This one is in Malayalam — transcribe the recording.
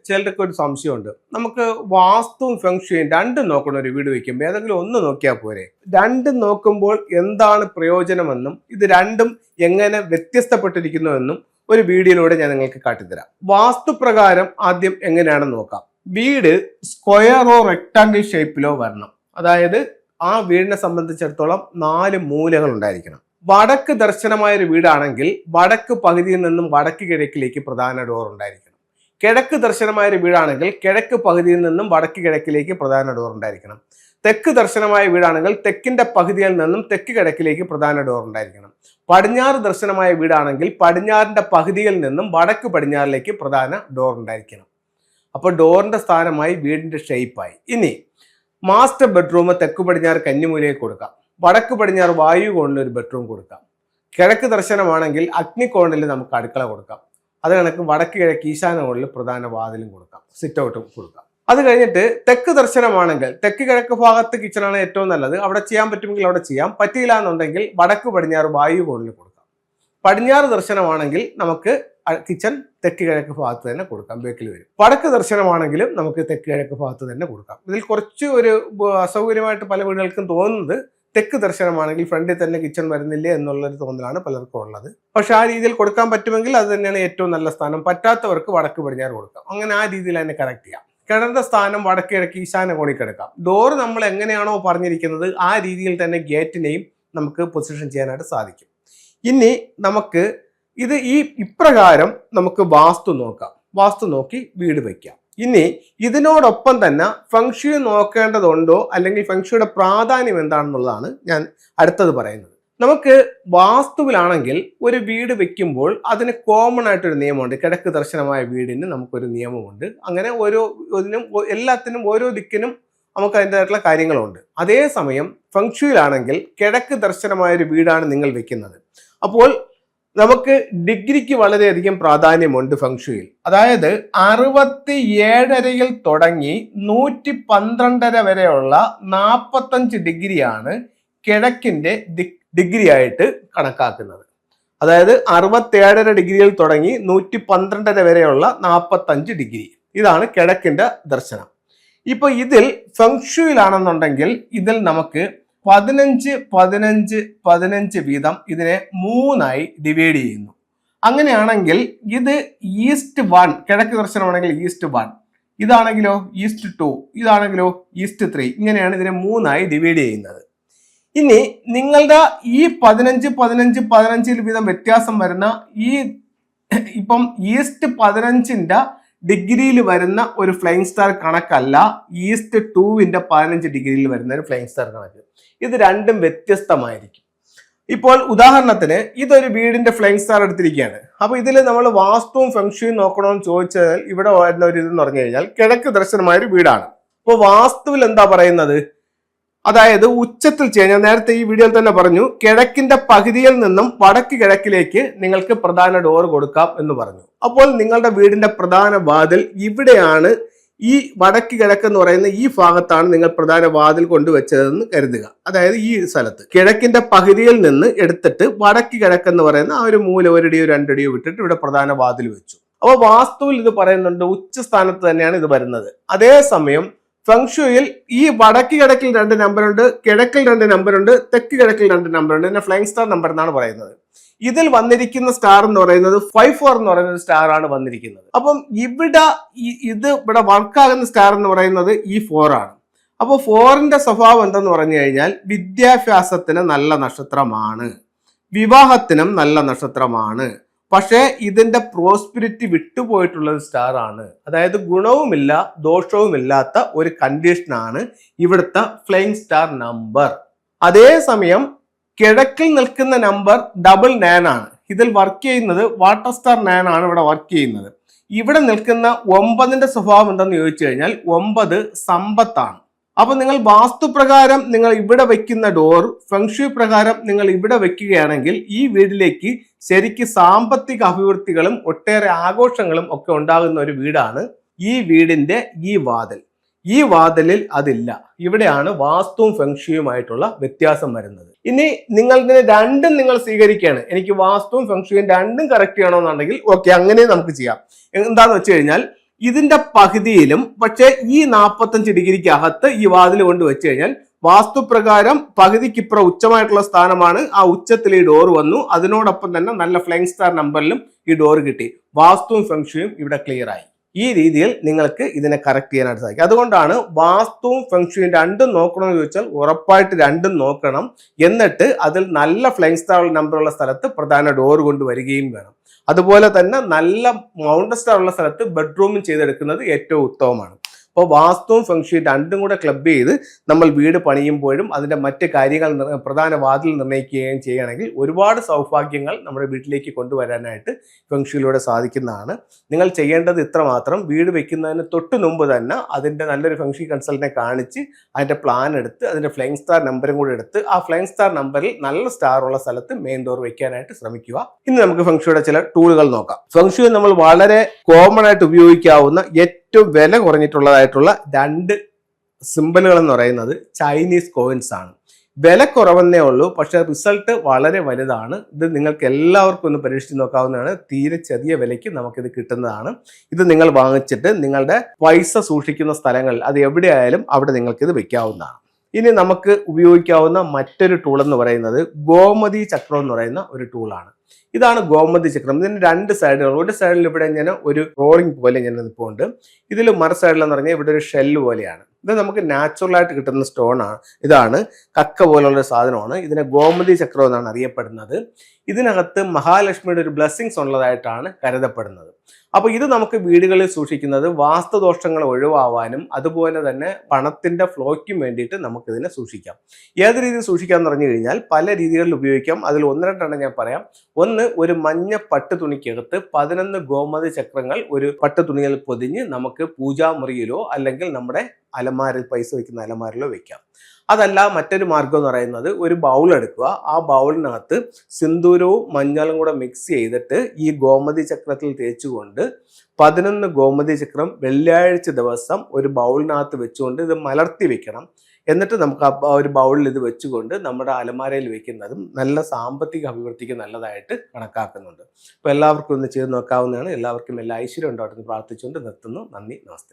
ചിലർക്ക് ഒരു സംശയമുണ്ട്. നമുക്ക് വാസ്തുവും ഫെങ്ഷുയും രണ്ടും നോക്കണം ഒരു വീട് വയ്ക്കുമ്പോൾ. ഏതെങ്കിലും ഒന്ന് നോക്കിയാൽ പോരെ? രണ്ടും നോക്കുമ്പോൾ എന്താണ് പ്രയോജനമെന്നും ഇത് രണ്ടും എങ്ങനെ വ്യത്യസ്തപ്പെട്ടിരിക്കുന്നുവെന്നും ഒരു വീഡിയോയിലൂടെ ഞാൻ നിങ്ങൾക്ക് കാട്ടിത്തരാം. വാസ്തുപ്രകാരം ആദ്യം എങ്ങനെയാണെന്ന് നോക്കാം. വീട് സ്ക്വയറോ റെക്ടാങ്കിൾ ഷേപ്പിലോ വരണം. അതായത് ആ വീടിനെ സംബന്ധിച്ചിടത്തോളം 4 മൂലകൾ ഉണ്ടായിരിക്കണം. വടക്ക് ദർശനമായ ഒരു വീടാണെങ്കിൽ വടക്ക് പകുതിയിൽ നിന്നും വടക്ക് കിഴക്കിലേക്ക് പ്രധാന ഡോർ ഉണ്ടായിരിക്കണം. കിഴക്ക് ദർശനമായ ഒരു വീടാണെങ്കിൽ കിഴക്ക് പകുതിയിൽ നിന്നും വടക്ക് കിഴക്കിലേക്ക് പ്രധാന ഡോർ ഉണ്ടായിരിക്കണം. തെക്ക് ദർശനമായ വീടാണെങ്കിൽ തെക്കിന്റെ പകുതിയിൽ നിന്നും തെക്ക് കിഴക്കിലേക്ക് പ്രധാന ഡോർ ഉണ്ടായിരിക്കണം. പടിഞ്ഞാറ് ദർശനമായ വീടാണെങ്കിൽ പടിഞ്ഞാറിന്റെ പകുതിയിൽ നിന്നും വടക്ക് പടിഞ്ഞാറിലേക്ക് പ്രധാന ഡോർ ഉണ്ടായിരിക്കണം. അപ്പോൾ ഡോറിന്റെ സ്ഥാനമായി വീടിന്റെ ഷേപ്പായി. ഇനി മാസ്റ്റർ ബെഡ്റൂം തെക്ക് പടിഞ്ഞാറ് കന്നിമൂലയിൽ കൊടുക്കാം. വടക്ക് പടിഞ്ഞാറ് വായു കോണിൽ ഒരു ബെഡ്റൂം കൊടുക്കാം. കിഴക്ക് ദർശനമാണെങ്കിൽ അഗ്നികോണിൽ നമുക്ക് അടുക്കള കൊടുക്കാം. അത് കണക്ക് വടക്ക് കിഴക്ക് ഈശാന കോണിൽ പ്രധാന വാതിലും കൊടുക്കാം, സിറ്റ് ഔട്ടും കൊടുക്കാം. അത് കഴിഞ്ഞിട്ട് തെക്ക് ദർശനമാണെങ്കിൽ തെക്ക് കിഴക്ക് ഭാഗത്ത് കിച്ചണാണ് ഏറ്റവും നല്ലത്. അവിടെ ചെയ്യാൻ പറ്റുമെങ്കിൽ അവിടെ ചെയ്യാം. പറ്റിയില്ല എന്നുണ്ടെങ്കിൽ വടക്ക് പടിഞ്ഞാറ് വായു കോണിൽ കൊടുക്കാം. പടിഞ്ഞാറ് ദർശനമാണെങ്കിൽ നമുക്ക് കിച്ചൺ തെക്ക് കിഴക്ക് ഭാഗത്ത് തന്നെ കൊടുക്കാം, ബേക്കിൽ വരും. വടക്ക് ദർശനമാണെങ്കിലും നമുക്ക് തെക്ക് കിഴക്ക് ഭാഗത്ത് തന്നെ കൊടുക്കാം. ഇതിൽ കുറച്ച് ഒരു അസൗകര്യമായിട്ട് പല വീടുകൾക്കും തോന്നുന്നത് തെക്ക് ദർശനമാണെങ്കിൽ ഫ്രണ്ടിൽ തന്നെ കിച്ചൺ വരുന്നില്ലേ എന്നുള്ളൊരു തോന്നലാണ് പലർക്കും ഉള്ളത്. പക്ഷെ ആ രീതിയിൽ കൊടുക്കാൻ പറ്റുമെങ്കിൽ അത് തന്നെയാണ് ഏറ്റവും നല്ല സ്ഥാനം. പറ്റാത്തവർക്ക് വടക്ക് പടിഞ്ഞാറ് കൊടുക്കാം. അങ്ങനെ ആ രീതിയിൽ തന്നെ കറക്റ്റ് ചെയ്യാം. കിണറിന്റെ സ്ഥാനം വടക്ക് കിഴക്ക് ഈശാന കോണിൽ കിടക്കാം. ഡോർ നമ്മൾ എങ്ങനെയാണോ പറഞ്ഞിരിക്കുന്നത് ആ രീതിയിൽ തന്നെ ഗേറ്റിനെയും നമുക്ക് പൊസിഷൻ ചെയ്യാനായിട്ട് സാധിക്കും. ഇനി നമുക്ക് ഇത് ഇപ്രകാരം നമുക്ക് വാസ്തു നോക്കാം. വാസ്തു നോക്കി വീട് വയ്ക്കാം. ഇനി ഇതിനോടൊപ്പം തന്നെ ഫെങ്ഷു നോക്കേണ്ടതുണ്ടോ അല്ലെങ്കിൽ ഫെങ്ഷുയുടെ പ്രാധാന്യം എന്താണെന്നുള്ളതാണ് ഞാൻ അടുത്തത് പറയുന്നത്. നമുക്ക് വാസ്തുവിലാണെങ്കിൽ ഒരു വീട് വെക്കുമ്പോൾ അതിന് കോമൺ ആയിട്ടൊരു നിയമമുണ്ട്. കിഴക്ക് ദർശനമായ വീടിന് നമുക്കൊരു നിയമമുണ്ട്. അങ്ങനെ എല്ലാത്തിനും ഓരോ ദിക്കിനും നമുക്ക് അതിൻ്റെതായിട്ടുള്ള കാര്യങ്ങളുണ്ട്. അതേസമയം ഫെങ്ഷുയിലാണെങ്കിൽ കിഴക്ക് ദർശനമായ ഒരു വീടാണ് നിങ്ങൾ വെക്കുന്നത്. അപ്പോൾ നമുക്ക് ഡിഗ്രിക്ക് വളരെയധികം പ്രാധാന്യമുണ്ട് ഫെങ്ഷുയിൽ. അതായത് 67.5 തുടങ്ങി 112 വരെയുള്ള 45 ഡിഗ്രിയാണ് കിഴക്കിന്റെ ഡിഗ്രി ആയിട്ട് കണക്കാക്കുന്നത്. അതായത് 67.5 ഡിഗ്രിയിൽ തുടങ്ങി 112 വരെയുള്ള 45 ഡിഗ്രി, ഇതാണ് കിഴക്കിന്റെ ദർശനം. ഇപ്പൊ ഇതിൽ ഫെങ്ഷുയിലാണെന്നുണ്ടെങ്കിൽ ഇതിൽ നമുക്ക് 15, 15, 15 വീതം ഇതിനെ 3ആയി ഡിവൈഡ് ചെയ്യുന്നു. അങ്ങനെയാണെങ്കിൽ ഇത് ഈസ്റ്റ് 1, കിഴക്ക് ദർശനമാണെങ്കിൽ ഈസ്റ്റ് 1, ഇതാണെങ്കിലോ ഈസ്റ്റ് 2, ഇതാണെങ്കിലോ ഈസ്റ്റ് 3, ഇങ്ങനെയാണ് ഇതിനെ 3ആയി ഡിവൈഡ് ചെയ്യുന്നത്. ഇനി നിങ്ങളുടെ ഈ 15, 15, 15 വീതം വ്യത്യാസം വരുന്ന ഇപ്പം ഈസ്റ്റ് 15ന്റെ ഡിഗ്രിയിൽ വരുന്ന ഒരു ഫ്ലൈയിങ് സ്റ്റാർ കണക്കല്ല ഈസ്റ്റ് 2ന്റെ 15 ഡിഗ്രിയിൽ വരുന്ന ഒരു ഫ്ലൈയിങ് സ്റ്റാർ കണക്ക്. ഇത് രണ്ടും വ്യത്യസ്തമായിരിക്കും. ഇപ്പോൾ ഉദാഹരണത്തിന് ഇതൊരു വീടിന്റെ ഫ്ലൈയിങ് സ്റ്റാർ എടുത്തിരിക്കുകയാണ്. അപ്പൊ ഇതിൽ നമ്മൾ വാസ്തുവും ഫെങ്ഷുയും നോക്കണമെന്ന് ചോദിച്ചാൽ ഇവിടെ വരുന്ന ഒരു ഇതെന്ന് പറഞ്ഞു കഴിഞ്ഞാൽ കിഴക്ക് ദർശനമായ ഒരു വീടാണ്. അപ്പോൾ വാസ്തുവിൽ എന്താ പറയുന്നത്? അതായത് ഉച്ചത്തിൽ ചെയ്യാൻ, ഞാൻ നേരത്തെ ഈ വീഡിയോയിൽ തന്നെ പറഞ്ഞു, കിഴക്കിന്റെ പകുതിയിൽ നിന്നും വടക്ക് കിഴക്കിലേക്ക് നിങ്ങൾക്ക് പ്രധാന ഡോർ കൊടുക്കാം എന്ന് പറഞ്ഞു. അപ്പോൾ നിങ്ങളുടെ വീടിന്റെ പ്രധാന വാതിൽ ഇവിടെയാണ്. ഈ വടക്ക് കിഴക്ക് എന്ന് പറയുന്ന ഈ ഭാഗത്താണ് നിങ്ങൾ പ്രധാന വാതിൽ കൊണ്ടുവച്ചതെന്ന് കരുതുക. അതായത് ഈ സ്ഥലത്ത് കിഴക്കിന്റെ പകുതിയിൽ നിന്ന് എടുത്തിട്ട് വടക്ക് കിഴക്കെന്ന് പറയുന്ന ആ ഒരു മൂല 1 അടിയോ 2 അടിയോ വിട്ടിട്ട് ഇവിടെ പ്രധാന വാതിൽ വെച്ചു. അപ്പോൾ വാസ്തുവിൽ ഇത് പറയുന്നുണ്ട് ഉച്ച സ്ഥാനത്ത് തന്നെയാണ് ഇത് വരുന്നത്. അതേസമയം ഫെങ്ഷുയിൽ ഈ വടക്ക് കിഴക്കിൽ 2 നമ്പറുണ്ട്, കിഴക്കിൽ 2 നമ്പറുണ്ട്, തെക്ക് കിഴക്കിൽ 2 നമ്പറുണ്ട്. ഇതിനെ ഫ്ലൈയിങ് സ്റ്റാർ നമ്പർ എന്നാണ് പറയുന്നത്. ഇതിൽ വന്നിരിക്കുന്ന സ്റ്റാർ എന്ന് പറയുന്നത് 54 എന്ന് പറയുന്ന ഒരു സ്റ്റാർ ആണ് വന്നിരിക്കുന്നത്. അപ്പം ഇവിടെ വർക്കാകുന്ന സ്റ്റാർ എന്ന് പറയുന്നത് ഈ 4 ആണ്. അപ്പോൾ 4ന്റെ സ്വഭാവം എന്തെന്ന് പറഞ്ഞു കഴിഞ്ഞാൽ വിദ്യാഭ്യാസത്തിന് നല്ല നക്ഷത്രമാണ്, വിവാഹത്തിനും നല്ല നക്ഷത്രമാണ്. പക്ഷേ ഇതിന്റെ പ്രോസ്പിരിറ്റി വിട്ടുപോയിട്ടുള്ള ഒരു സ്റ്റാർ ആണ്. അതായത് ഗുണവുമില്ല ദോഷവുമില്ലാത്ത ഒരു കണ്ടീഷനാണ് ഇവിടുത്തെ ഫ്ലൈയിങ് സ്റ്റാർ നമ്പർ. അതേസമയം കിഴക്കിൽ നിൽക്കുന്ന നമ്പർ 9 ആണ്. ഇതിൽ വർക്ക് ചെയ്യുന്നത് വാട്ടർ സ്റ്റാർ 9 ആണ് ഇവിടെ വർക്ക് ചെയ്യുന്നത്. ഇവിടെ നിൽക്കുന്ന 9ന്റെ സ്വഭാവം എന്തെന്ന് ചോദിച്ചു കഴിഞ്ഞാൽ 9 സമ്പത്താണ്. അപ്പൊ നിങ്ങൾ വാസ്തുപ്രകാരം നിങ്ങൾ ഇവിടെ വെക്കുന്ന ഡോർ ഫെങ്ഷു പ്രകാരം നിങ്ങൾ ഇവിടെ വെക്കുകയാണെങ്കിൽ ഈ വീട്ടിലേക്ക് ശരിക്ക് സാമ്പത്തിക അഭിവൃദ്ധികളും ഒട്ടേറെ ആഘോഷങ്ങളും ഒക്കെ ഉണ്ടാകുന്ന ഒരു വീടാണ് ഈ വീടിന്റെ ഈ വാതിൽ. ഈ വാതിലിൽ അതില്ല. ഇവിടെയാണ് വാസ്തുവും ഫെങ്ഷുയുമായിട്ടുള്ള വ്യത്യാസം വരുന്നത്. ഇനി നിങ്ങൾ ഇതിനെ രണ്ടും നിങ്ങൾ സ്വീകരിക്കുകയാണ്, എനിക്ക് വാസ്തുവും ഫെങ്ഷുയും രണ്ടും കറക്റ്റ് ചെയ്യണമെന്നുണ്ടെങ്കിൽ ഓക്കെ, അങ്ങനെ നമുക്ക് ചെയ്യാം. എന്താന്ന് വെച്ച് കഴിഞ്ഞാൽ ഇതിന്റെ പകുതിയിലും പക്ഷെ ഈ 45 ഡിഗ്രിക്ക് അകത്ത് ഈ വാതിൽ കൊണ്ട് വെച്ച് കഴിഞ്ഞാൽ വാസ്തുപ്രകാരം പകുതിക്കിപ്പുറം ഉച്ചമായിട്ടുള്ള സ്ഥാനമാണ്. ആ ഉച്ചത്തിൽ ഈ ഡോർ വന്നു. അതിനോടൊപ്പം തന്നെ നല്ല ഫ്ലൈങ് സ്റ്റാർ നമ്പറിലും ഈ ഡോർ കിട്ടി. വാസ്തുവും ഫെങ്ഷുയും ഇവിടെ ക്ലിയർ ആയി. ഈ രീതിയിൽ നിങ്ങൾക്ക് ഇതിനെ കറക്റ്റ് ചെയ്യാനായിട്ട് സാധിക്കും. അതുകൊണ്ടാണ് വാസ്തുവും ഫെങ്ഷുയും രണ്ടും നോക്കണമെന്ന് ചോദിച്ചാൽ ഉറപ്പായിട്ട് രണ്ടും നോക്കണം. എന്നിട്ട് അതിൽ നല്ല ഫ്ലൈങ് സ്റ്റാർ നമ്പറുള്ള സ്ഥലത്ത് പ്രധാന ഡോർ കൊണ്ട് വരികയും വേണം. അതുപോലെ തന്നെ നല്ല മൗണ്ടൻ സ്റ്റാർ ഉള്ള സ്ഥലത്ത് ബെഡ്റൂമും ചെയ്തെടുക്കുന്നത് ഏറ്റവും ഉത്തമമാണ്. അപ്പോൾ വാസ്തുവും ഫെങ്ഷുയും രണ്ടും കൂടെ ക്ലബ് ചെയ്ത് നമ്മൾ വീട് പണിയുമ്പോഴും അതിൻ്റെ മറ്റ് കാര്യങ്ങൾ പ്രധാന വാതിൽ നിർണ്ണയിക്കുകയും ചെയ്യുകയാണെങ്കിൽ ഒരുപാട് സൗഭാഗ്യങ്ങൾ നമ്മുടെ വീട്ടിലേക്ക് കൊണ്ടുവരാനായിട്ട് ഫെങ്ഷുയിലൂടെ സാധിക്കുന്നതാണ്. നിങ്ങൾ ചെയ്യേണ്ടത് ഇത്ര മാത്രം: വീട് വെക്കുന്നതിന് തൊട്ട് മുമ്പ് തന്നെ അതിൻ്റെ നല്ലൊരു ഫെങ്ഷു കൺസൾട്ടിനെ കാണിച്ച് അതിൻ്റെ പ്ലാൻ എടുത്ത് അതിൻ്റെ ഫ്ലൈങ് സ്റ്റാർ നമ്പറും കൂടെ എടുത്ത് ആ ഫ്ലൈങ് സ്റ്റാർ നമ്പറിൽ നല്ല സ്റ്റാർ ഉള്ള സ്ഥലത്ത് മെയിൻ ഡോർ വെക്കാനായിട്ട് ശ്രമിക്കുക. ഇനി നമുക്ക് ഫെങ്ഷുയുടെ ചില ടൂളുകൾ നോക്കാം. ഫെങ്ഷു നമ്മൾ വളരെ കോമൺ ആയിട്ട് ഉപയോഗിക്കാവുന്ന ഏറ്റവും വില കുറഞ്ഞിട്ടുള്ളതായിട്ടുള്ള 2 സിമ്പിളുകൾ എന്ന് പറയുന്നത് ചൈനീസ് കോയിൻസ് ആണ്. വില കുറവെന്നേ ഉള്ളൂ, പക്ഷെ റിസൾട്ട് വളരെ വലുതാണ്. ഇത് നിങ്ങൾക്ക് എല്ലാവർക്കും ഒന്ന് പരീക്ഷിച്ച് നോക്കാവുന്നതാണ്. തീരെ ചെറിയ വിലയ്ക്ക് നമുക്കിത് കിട്ടുന്നതാണ്. ഇത് നിങ്ങൾ വാങ്ങിച്ചിട്ട് നിങ്ങളുടെ പൈസ സൂക്ഷിക്കുന്ന സ്ഥലങ്ങളിൽ അത് എവിടെയായാലും അവിടെ നിങ്ങൾക്കിത് വെക്കാവുന്നതാണ്. ഇനി നമുക്ക് ഉപയോഗിക്കാവുന്ന മറ്റൊരു ടൂൾ എന്ന് പറയുന്നത് ഗോമതി ചക്രം എന്ന് പറയുന്ന ഒരു ടൂളാണ്. ഇതാണ് ഗോമതി ചക്രം. ഇതിന് 2 സൈഡുകൾ. ഒരു സൈഡിൽ ഇവിടെ ഇങ്ങനെ ഒരു റോളിംഗ് പോലെ ഇങ്ങനെ നിൽപ്പുണ്ട്. ഇതിൽ മറു സൈഡിലെന്ന് പറഞ്ഞാൽ ഇവിടെ ഒരു ഷെല്ല് പോലെയാണ്. ഇത് നമുക്ക് നാച്ചുറൽ ആയിട്ട് കിട്ടുന്ന സ്റ്റോൺ ആണ്. ഇതാണ് കക്ക പോലുള്ള ഒരു സാധനമാണ്. ഇതിനെ ഗോമതി ചക്രം എന്നാണ് അറിയപ്പെടുന്നത്. ഇതിനകത്ത് മഹാലക്ഷ്മിയുടെ ഒരു ബ്ലെസ്സിങ്സ് ഉള്ളതായിട്ടാണ് കരുതപ്പെടുന്നത്. അപ്പോൾ ഇത് നമുക്ക് വീടുകളിൽ സൂക്ഷിക്കുന്നത് വാസ്തുദോഷങ്ങൾ ഒഴിവാവാനും അതുപോലെ തന്നെ പണത്തിന്റെ ഫ്ലോയ്ക്കും വേണ്ടിയിട്ട് നമുക്കിതിനെ സൂക്ഷിക്കാം. ഏത് രീതിയിൽ സൂക്ഷിക്കാമെന്ന് പറഞ്ഞു കഴിഞ്ഞാൽ പല രീതികളിൽ ഉപയോഗിക്കാം. അതിൽ 1-2 ഞാൻ പറയാം. ഒന്ന്, ഒരു മഞ്ഞ പട്ട് തുണിക്കകത്ത് 11 ഗോമതി ചക്രങ്ങൾ ഒരു പട്ട് തുണിയിൽ പൊതിഞ്ഞ് നമുക്ക് പൂജാമുറിയിലോ അല്ലെങ്കിൽ നമ്മുടെ അലമാരിൽ പൈസ വയ്ക്കുന്ന അലമാരിലോ വെക്കാം. അതല്ല മറ്റൊരു മാർഗം എന്ന് പറയുന്നത്, ഒരു ബൗൾ എടുക്കുക. ആ ബൗളിനകത്ത് സിന്ദൂരവും മഞ്ഞളും കൂടെ മിക്സ് ചെയ്തിട്ട് ഈ ഗോമതി ചക്രത്തിൽ തേച്ചുകൊണ്ട് 11 ഗോമതി ചക്രം വെള്ളിയാഴ്ച ദിവസം ഒരു ബൗളിനകത്ത് വെച്ചുകൊണ്ട് ഇത് മലർത്തി വെക്കണം. എന്നിട്ട് നമുക്ക് ആ ഒരു ബൗളിൽ ഇത് വെച്ചുകൊണ്ട് നമ്മുടെ അലമാരയിൽ വെക്കുന്നതും നല്ല സാമ്പത്തിക അഭിവൃദ്ധിക്ക് നല്ലതായിട്ട് കണക്കാക്കുന്നുണ്ട്. അപ്പോൾ എല്ലാവർക്കും ഒന്ന് ചെയ്ത് നോക്കാവുന്നതാണ്. എല്ലാവർക്കും എല്ലാ ഐശ്വര്യം ഉണ്ടാവട്ടെന്ന് പ്രാർത്ഥിച്ചുകൊണ്ട് നിർത്തുന്നു. നന്ദി, നമസ്തേ.